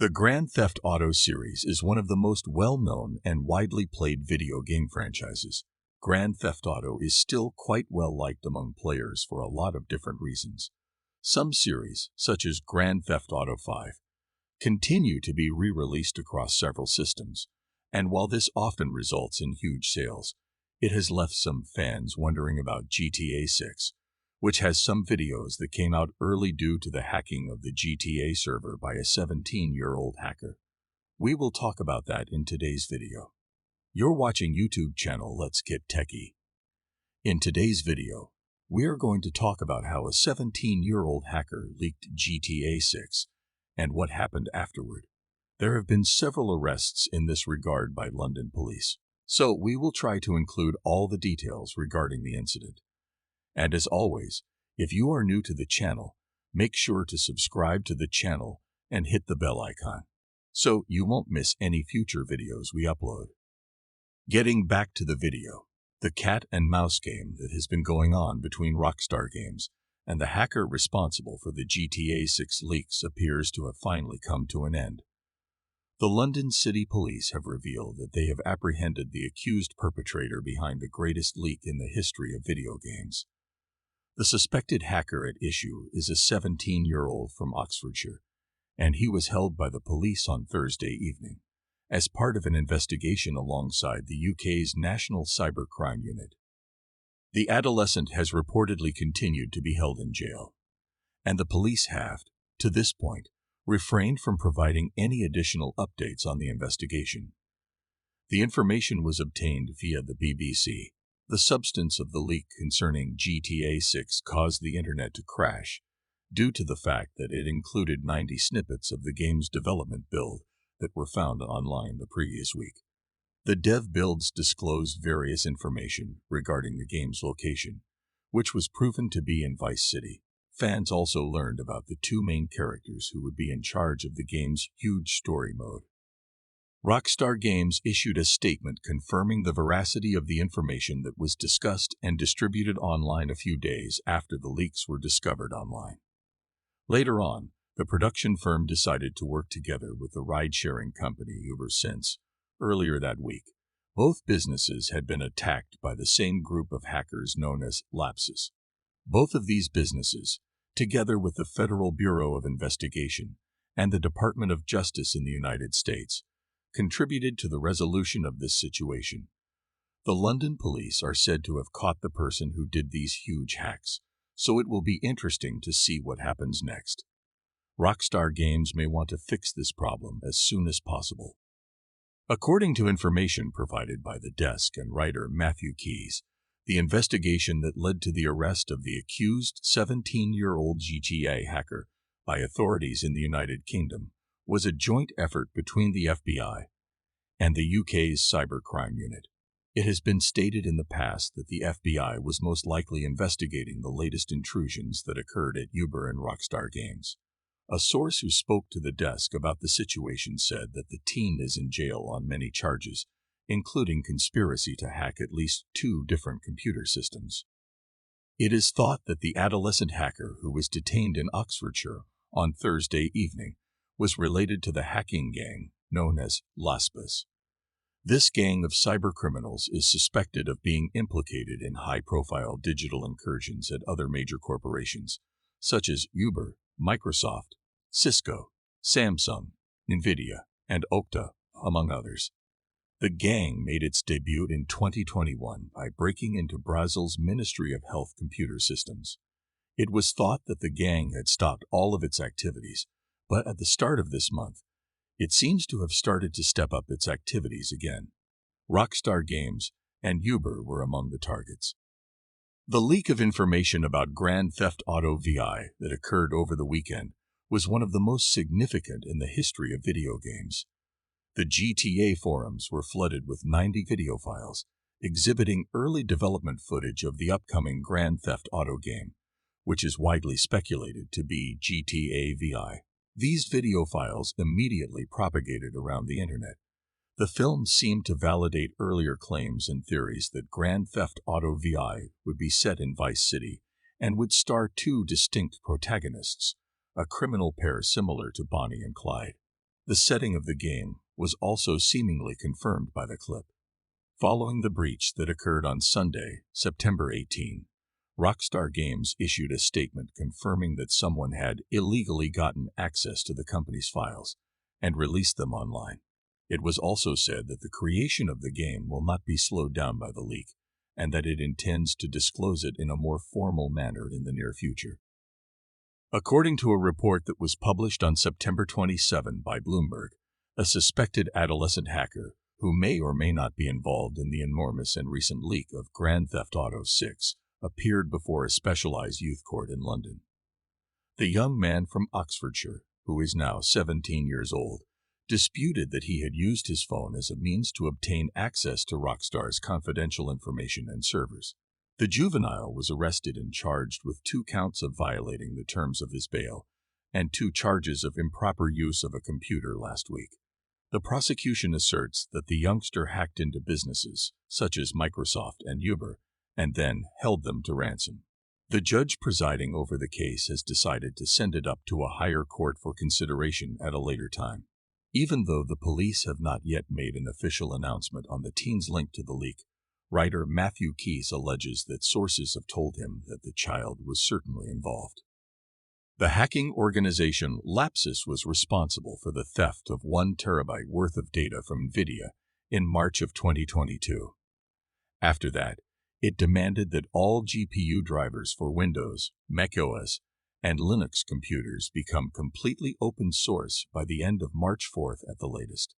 The Grand Theft Auto series is one of the most well-known and widely played video game franchises. Grand Theft Auto is still quite well-liked among players for a lot of different reasons. Some series, such as Grand Theft Auto 5, continue to be re-released across several systems, and while this often results in huge sales, it has left some fans wondering about GTA 6, which has some videos that came out early due to the hacking of the GTA server by a 17-year-old hacker. We will talk about that in today's video. You're watching YouTube channel Let's Get Techie. In today's video, we are going to talk about how a 17-year-old hacker leaked GTA 6 and what happened afterward. There have been several arrests in this regard by London police, so we will try to include all the details regarding the incident. And as always, if you are new to the channel, make sure to subscribe to the channel and hit the bell icon, so you won't miss any future videos we upload. Getting back to the video, the cat and mouse game that has been going on between Rockstar Games and the hacker responsible for the GTA 6 leaks appears to have finally come to an end. The London City Police have revealed that they have apprehended the accused perpetrator behind the greatest leak in the history of video games. The suspected hacker at issue is a 17-year-old from Oxfordshire, and he was held by the police on Thursday evening as part of an investigation alongside the UK's National Cybercrime Unit. The adolescent has reportedly continued to be held in jail, and the police have, to this point, refrained from providing any additional updates on the investigation. The information was obtained via the BBC. The substance of the leak concerning GTA 6 caused the internet to crash due to the fact that it included 90 snippets of the game's development build that were found online the previous week. The dev builds disclosed various information regarding the game's location, which was proven to be in Vice City. Fans also learned about the two main characters who would be in charge of the game's huge story mode. Rockstar Games issued a statement confirming the veracity of the information that was discussed and distributed online a few days after the leaks were discovered online. Later on, the production firm decided to work together with the ride-sharing company Uber since, earlier that week, both businesses had been attacked by the same group of hackers known as LEZZ. Both of these businesses, together with the Federal Bureau of Investigation and the Department of Justice in the United States, contributed to the resolution of this situation. The London police are said to have caught the person who did these huge hacks, so it will be interesting to see what happens next. Rockstar Games may want to fix this problem as soon as possible. According to information provided by the desk and writer Matthew Keys, the investigation that led to the arrest of the accused 17-year-old GTA hacker by authorities in the United Kingdom was a joint effort between the FBI and the UK's Cybercrime Unit. It has been stated in the past that the FBI was most likely investigating the latest intrusions that occurred at Uber and Rockstar Games. A source who spoke to the desk about the situation said that the teen is in jail on many charges, including conspiracy to hack at least 2 different computer systems. It is thought that the adolescent hacker who was detained in Oxfordshire on Thursday evening was related to the hacking gang known as LEZZ. This gang of cybercriminals is suspected of being implicated in high-profile digital incursions at other major corporations, such as Uber, Microsoft, Cisco, Samsung, Nvidia, and Okta, among others. The gang made its debut in 2021 by breaking into Brazil's Ministry of Health computer systems. It was thought that the gang had stopped all of its activities, but at the start of this month, it seems to have started to step up its activities again. Rockstar Games and Uber were among the targets. The leak of information about Grand Theft Auto VI that occurred over the weekend was one of the most significant in the history of video games. The GTA forums were flooded with 90 video files exhibiting early development footage of the upcoming Grand Theft Auto game, which is widely speculated to be GTA VI. These video files immediately propagated around the internet. The film seemed to validate earlier claims and theories that Grand Theft Auto VI would be set in Vice City and would star 2 distinct protagonists, a criminal pair similar to Bonnie and Clyde. The setting of the game was also seemingly confirmed by the clip. Following the breach that occurred on Sunday, September 18, Rockstar Games issued a statement confirming that someone had illegally gotten access to the company's files and released them online. It was also said that the creation of the game will not be slowed down by the leak, and that it intends to disclose it in a more formal manner in the near future. According to a report that was published on September 27 by Bloomberg, a suspected adolescent hacker, who may or may not be involved in the enormous and recent leak of Grand Theft Auto 6, appeared before a specialized youth court in London. The young man from Oxfordshire, who is now 17 years old, disputed that he had used his phone as a means to obtain access to Rockstar's confidential information and servers. The juvenile was arrested and charged with 2 counts of violating the terms of his bail and 2 charges of improper use of a computer last week. The prosecution asserts that the youngster hacked into businesses, such as Microsoft and Uber, and then held them to ransom. The judge presiding over the case has decided to send it up to a higher court for consideration at a later time. Even though the police have not yet made an official announcement on the teen's link to the leak, writer Matthew Keys alleges that sources have told him that the child was certainly involved. The hacking organization LEZZ was responsible for the theft of 1 terabyte worth of data from NVIDIA in March of 2022. After that, it demanded that all GPU drivers for Windows, macOS, and Linux computers become completely open source by the end of March 4th at the latest.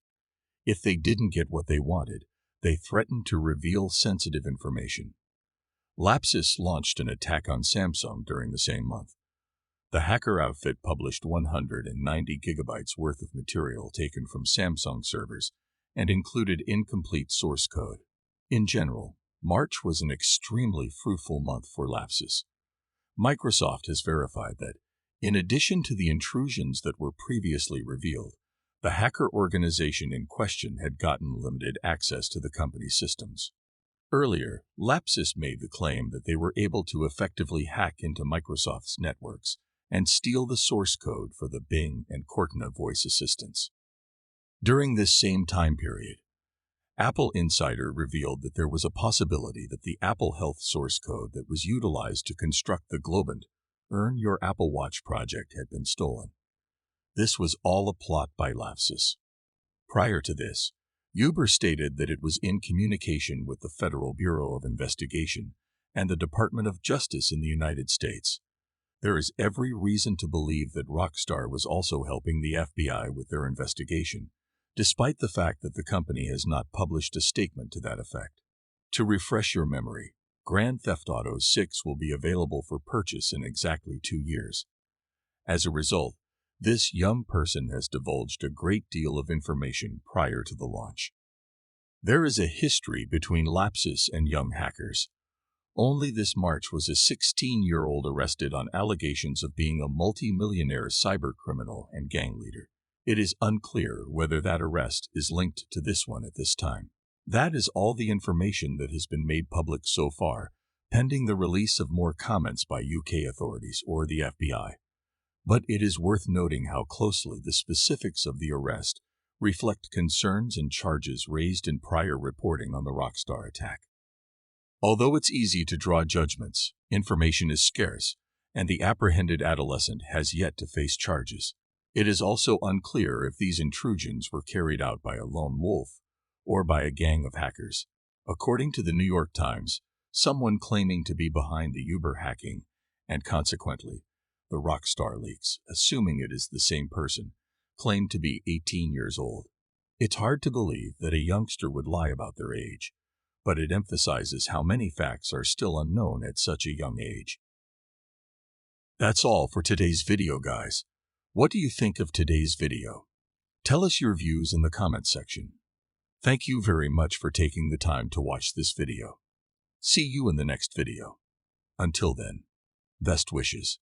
If they didn't get what they wanted, they threatened to reveal sensitive information. LEZZ launched an attack on Samsung during the same month. The hacker outfit published 190 gigabytes worth of material taken from Samsung servers and included incomplete source code. In general, March was an extremely fruitful month for LEZZ. Microsoft has verified that, in addition to the intrusions that were previously revealed, the hacker organization in question had gotten limited access to the company's systems. Earlier, LEZZ made the claim that they were able to effectively hack into Microsoft's networks and steal the source code for the Bing and Cortana voice assistants. During this same time period, Apple Insider revealed that there was a possibility that the Apple Health source code that was utilized to construct the Globant Earn Your Apple Watch project had been stolen. This was all a plot by LEZZ. Prior to this, Uber stated that it was in communication with the Federal Bureau of Investigation and the Department of Justice in the United States. There is every reason to believe that Rockstar was also helping the FBI with their investigation, despite the fact that the company has not published a statement to that effect. To refresh your memory, Grand Theft Auto 6 will be available for purchase in exactly 2 years. As a result, this young person has divulged a great deal of information prior to the launch. There is a history between LEZZ and young hackers. Only this March was a 16-year-old arrested on allegations of being a multi-millionaire cybercriminal and gang leader. It is unclear whether that arrest is linked to this one at this time. That is all the information that has been made public so far, pending the release of more comments by UK authorities or the FBI. But it is worth noting how closely the specifics of the arrest reflect concerns and charges raised in prior reporting on the Rockstar attack. Although it's easy to draw judgments, information is scarce, and the apprehended adolescent has yet to face charges. It is also unclear if these intrusions were carried out by a lone wolf or by a gang of hackers. According to the New York Times, someone claiming to be behind the Uber hacking and consequently the Rockstar leaks, assuming it is the same person, claimed to be 18 years old. It's hard to believe that a youngster would lie about their age, but it emphasizes how many facts are still unknown at such a young age. That's all for today's video, guys. What do you think of today's video? Tell us your views in the comment section. Thank you very much for taking the time to watch this video. See you in the next video. Until then, best wishes.